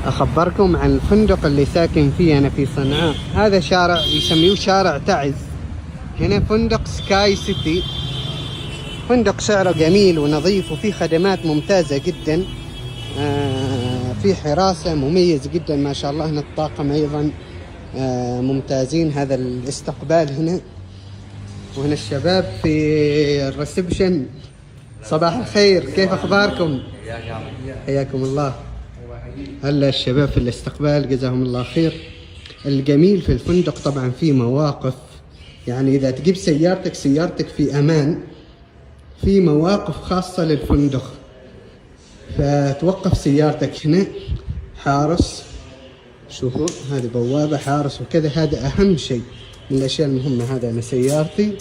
أخبركم عن الفندق اللي ساكن فيه أنا في صنعاء. هذا شارع يسميه شارع تعز. هنا فندق سكاي سيتي. فندق سعره جميل ونظيف وفيه خدمات ممتازة جدا. في حراسة مميز جدا ما شاء الله. هنا الطاقم أيضا ممتازين. هذا الاستقبال هنا، وهنا الشباب في الريسبشن. صباح الخير، كيف أخباركم؟ حياكم الله. هلا الشباب في الاستقبال جزاهم الله خير. الجميل في الفندق طبعا في مواقف، يعني إذا تجيب سيارتك في أمان، في مواقف خاصة للفندق، فتوقف سيارتك هنا. حارس، شوفوا هذه بوابة حارس وكذا. هذا أهم شيء من الأشياء المهمة. هذا أنا سيارتي،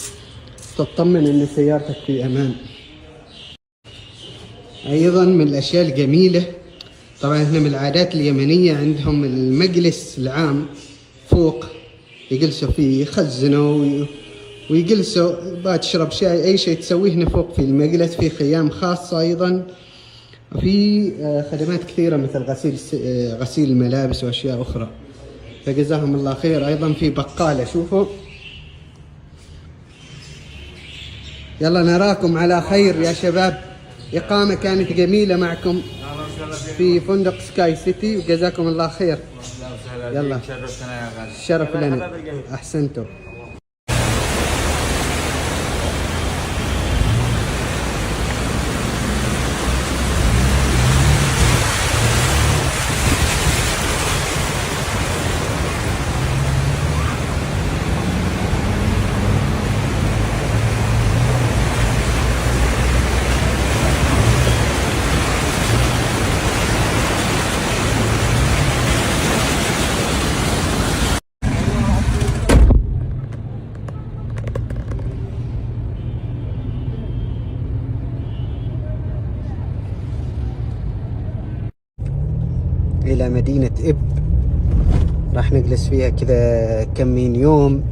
تطمن أن سيارتك في أمان. أيضا من الأشياء الجميلة طبعا هنا من العادات اليمنية، عندهم المجلس العام فوق يجلسوا فيه، يخزنوا ويجلسوا. تشرب شاي، أي شيء تسويه هنا فوق في المجلس. في خيام خاصة أيضا، وفي خدمات كثيرة مثل غسيل الملابس وأشياء أخرى، فجزاهم الله خير. أيضا في بقالة، شوفوا. يلا نراكم على خير يا شباب. إقامة كانت جميلة معكم في فندق سكاي سيتي، وجزاكم الله خير. يلا شرف لنا، أحسنتم. إلى مدينة إب، راح نجلس فيها كذا كم من يوم،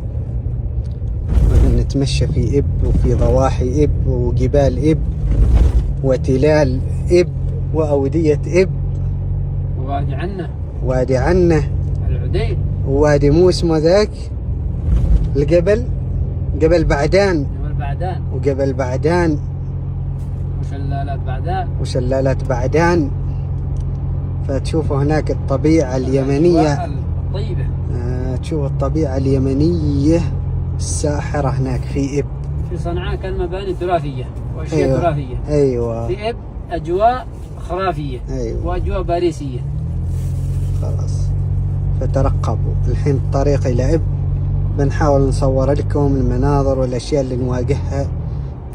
نتمشى في إب وفي ضواحي إب وجبال إب وتلال إب وأودية إب وادي عنه العديد ووادي مو اسمه ذاك الجبل، جبل بعدان وجبل بعدان وشلالات بعدان. فتشوفوا هناك الطبيعة اليمنية الطيبة. تشوفوا الطبيعة اليمنية الساحرة هناك في إب. في صنعاء كان مباني تراثية وأشياء تراثية. أيوة. في إب أجواء خرافية. أيوة. وأجواء باريسية. خلاص، فترقبوا. الحين الطريق إلى إب، بنحاول نصور لكم المناظر والأشياء اللي نواجهها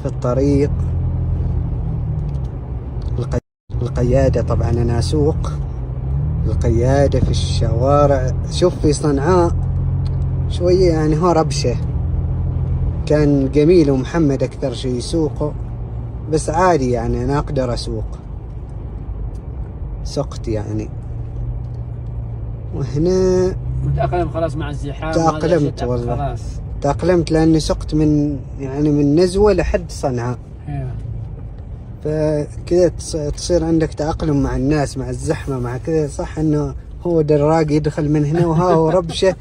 في الطريق. القيادة طبعا أنا أسوق. القيادة في الشوارع، شوف في صنعاء شوية يعني هو ربشة. كان جميل ومحمد أكثر شيء يسوقه، بس عادي يعني أنا أقدر أسوق، سقت يعني. وهنا متأقلم خلاص مع الزحام. تأقلمت والله، خلاص تأقلمت لأني سقت من نزوة لحد صنعاء. فكذا تصير عندك تأقلم مع الناس، مع الزحمة، مع كذا. صح انه هو دراج يدخل من هنا وها وربشة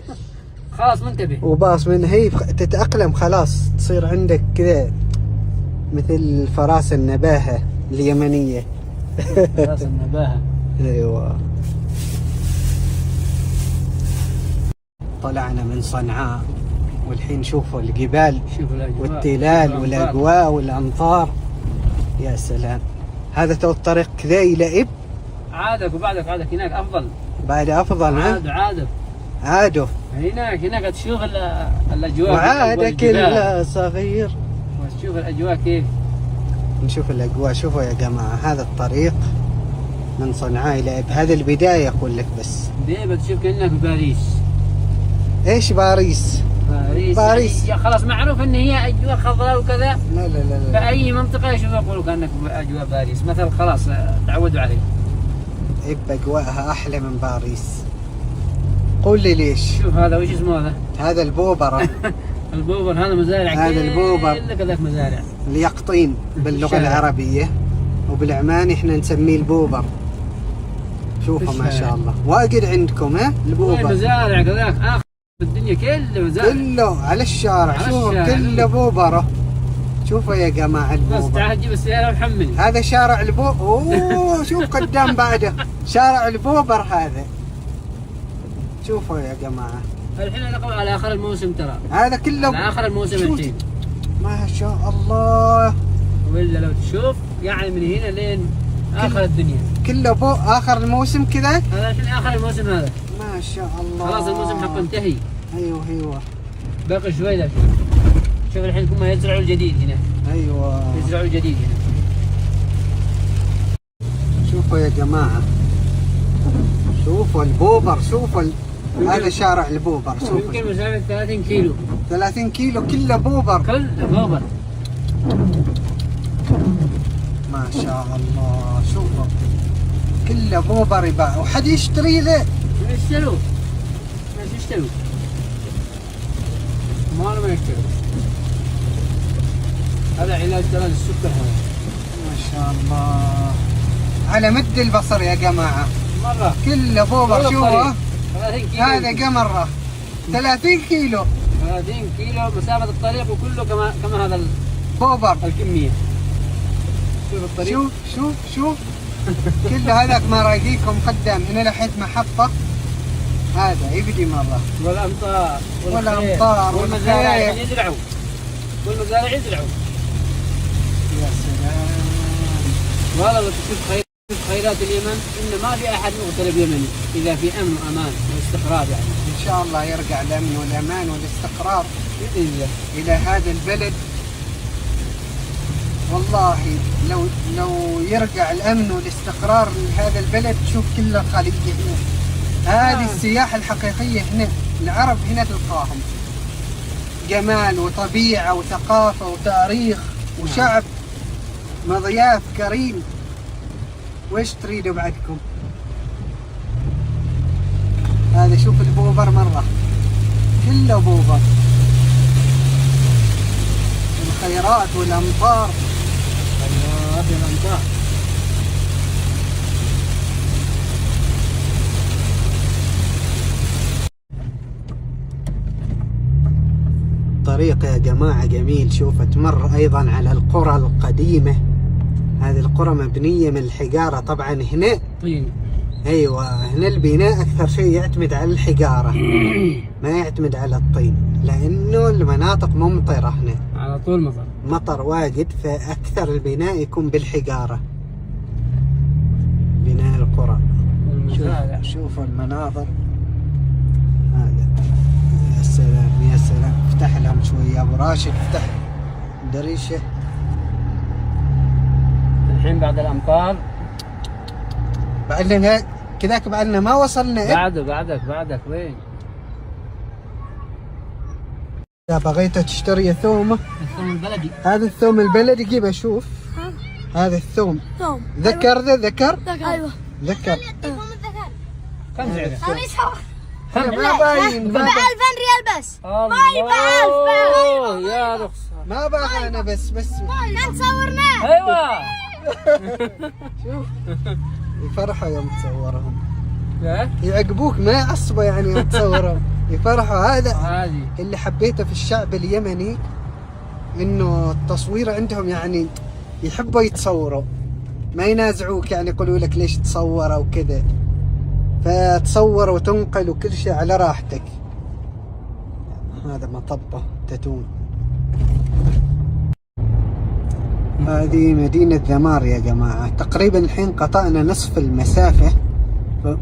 خلاص منتبه وباص من هي، تتأقلم خلاص. تصير عندك كذا مثل فراسة النباهة اليمنية. فراسة النباهة. ايوه. طلعنا من صنعاء والحين شوفوا الجبال والتلال والأجواء والأمطار. يا سلام. هذا تو الطريق كذا إلى إب. عادك وبعدك هناك أفضل. بعد أفضل. عادوا هناك تشوف الأجواء. وعادك إلا صغير. وتشوف الأجواء كيف. نشوف الأجواء. شوفوا يا جماعة، هذا الطريق من صنعاء إلى إب. هذا البداية أقول لك. بس بتشوف كأنك في باريس. إيش باريس؟ يعني خلاص معروف ان هي اجواء خضراء وكذا. لا. فاي منطقه يشوفوا يقولوا كانك اجواء باريس مثلا، خلاص تعودوا عليه. إب أجواءها احلى من باريس. قول لي ليش. شوف هذا وش اسمه هذا البوبرة. البوبر هذا مزارع. هذا البوبر كذاك مزارع اليقطين باللغه العربيه، وبالعماني احنا نسميه البوبر. شوفوا ما شاء الله واجد عندكم ها البوبر. مزارع كذاك اخر الدنيا كله مزارع. كله على الشارع. شوفوا كله بوبره. شوفوا يا جماعه البوبر. بس تعال جيب السياره وحمل. هذا شارع البوبر. اوه شوف قدام بعده شارع البوبر هذا. شوفوا يا جماعه. الحين على اخر الموسم ترى. هذا كله على اخر الموسم الحين. ما شاء الله. ولا لو تشوف يعني من هنا لين اخر الدنيا. كله اخر الموسم كذا. هذا الحين اخر الموسم هذا. ما شاء الله. خلاص الموسم حقه انتهي. ايوه. باقي شوي ذا. شوف الحين هم يزرعوا الجديد هنا. ايوه. يزرعوا الجديد هنا. شوفوا يا جماعة. شوفوا البوبر. شوفوا هذا شارع البوبر. شوفوا. يمكن مسافة 30 كيلو. 30 كيلو كله بوبر. كله بوبر. ما شاء الله. شوفوا كله بوبر يباع وحد يشتري له. يشتروا. ناس يشتروا. ما يشتروا. هذا علاج ترى للسكر هذا. ما شاء الله. على مد البصر يا جماعة. مرة. كله بوبر. شوفوا. 30 كيلو. هذا قمرة. 30 كيلو. 30 كيلو مسافة الطريق وكله كما هذا بوبر. الكمية. شوف الطريق. شوف كله هذاك ما رايقيكم قدام هنا لحد محطة. هذا يبدي مرة. والأمطار والمزارع يزرعوا. يا سلام. والله لو تشوف خيرات اليمن إن ما في أحد مغترب يمني إذا في أمن وأمان واستقرار يعني. إن شاء الله يرجع الأمن والأمان والاستقرار بإذن الله إلى هذا البلد. والله لو يرجع الأمن والاستقرار لهذا البلد تشوف كل الخليج هنا. هذه السياحة الحقيقية هنا. العرب هنا تلقاهم جمال وطبيعة وثقافة وتاريخ وشعب مضياف كريم. وإيش تريدوا بعدكم؟ هذا شوف البوبر مرة كله بوبر. الخيرات والأمطار. الله بالأمطار. طريق يا جماعة جميل. شوف تمر أيضا على القرى القديمة. هذه القرى مبنية من الحجارة طبعا هنا. طين. أيوة هنا البناء أكثر شيء يعتمد على الحجارة ما يعتمد على الطين لأنه المناطق ممطرة هنا على طول مطر واجد فأكثر البناء يكون بالحجارة. بناء القرى. شوفوا المناظر. هذا يا سلام يا سلام. افتح لهم شوي يا أبو راشد. افتح دريشة. الحين بعد الأمطار بعدنا كذاك بعدنا ما وصلنا. بعدك وين؟ إذا بغيت تشتري ثوم. الثوم البلدي. هذا الثوم البلدي. جيب أشوف. هذا الثوم. ذكر ذكر. ايوه ذكر. كم سعره؟ ما باين. ب 2000 ريال بس. الله يا رخصة. ما باغى انا بس ما تصورناه. ايوه. شوف يفرحوا يوم تصورهم. لا يعقبوك ما يعصبوا يعني يوم تصورهم. يفرحوا. هذا عادي. اللي حبيته في الشعب اليمني انه التصوير عندهم يعني يحبوا يتصوروا ما ينازعوك يعني يقولوا لك ليش تصور او كذا. فتصور وتنقل وكل شيء على راحتك. هذا مطبة تتون. هذه مدينة ذمار يا جماعة. تقريبا الحين قطعنا نصف المسافة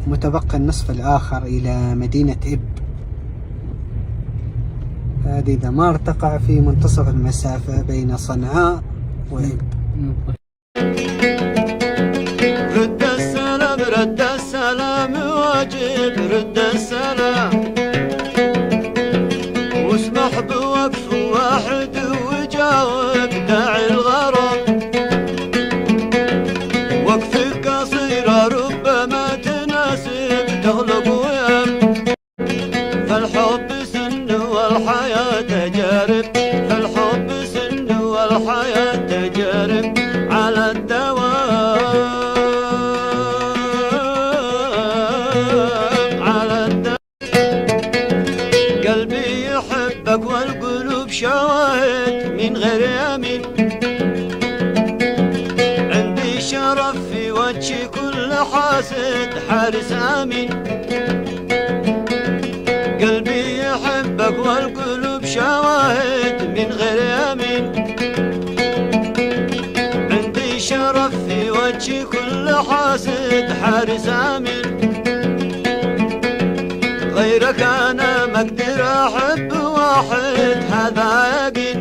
متبقى النصف الآخر إلى مدينة إب. هذه ذمار تقع في منتصف المسافة بين صنعاء وإب. رد السلام واجب رد السلام واسمح بوقف واحد وجاوب داعي الغرام. وقفك قصير ربما تناسب تغلب ويم. فالحب سن والحياة تجارب. فالحب سن والحياة تجارب على الدوام. حاسد حارس آمين قلبي يحبك والقلوب شواهد من غير يمين عندي شرف في وجه كل حاسد حارس آمين غيرك أنا ما أقدر أحب واحد هذا يقين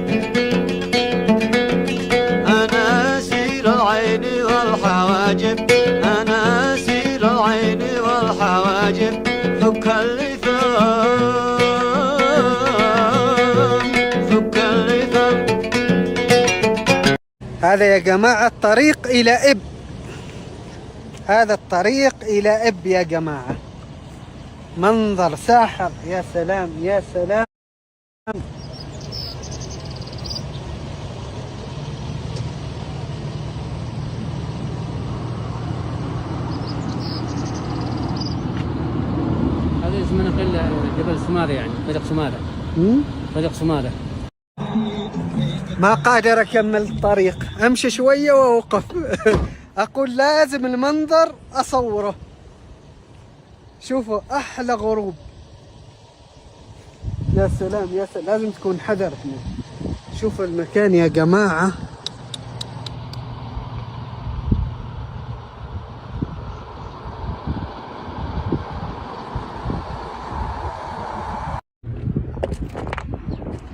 أنا أسير العين والحواجب أنا أسير العين والحواجب فك اللثام فك اللثام. هذا يا جماعة الطريق إلى إب، هذا الطريق إلى إب يا جماعة، منظر ساحر، يا سلام يا سلام. هذا اسمه نقل جبل سمارة، يعني طريق سمارة. طريق سمارة. ما قادر أكمل الطريق، أمشي شوية وأوقف. أقول لازم المنظر أصوره. شوفوا أحلى غروب، يا سلام يا سلام. لازم تكون حذر هنا. شوفوا المكان يا جماعة،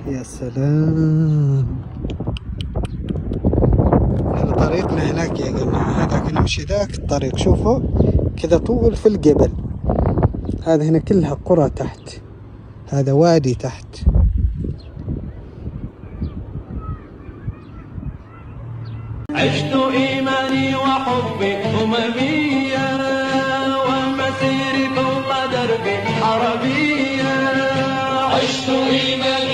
يا سلام. احنا طريقنا هناك يا جماعة، هذاك نمشي ذاك الطريق. شوفوا كذا طول في الجبل، هذا هنا كلها قرى تحت، هذا وادي تحت. عشت إيماني وحبي أمميا ومسيري فوق دربي عربيا عشت إيماني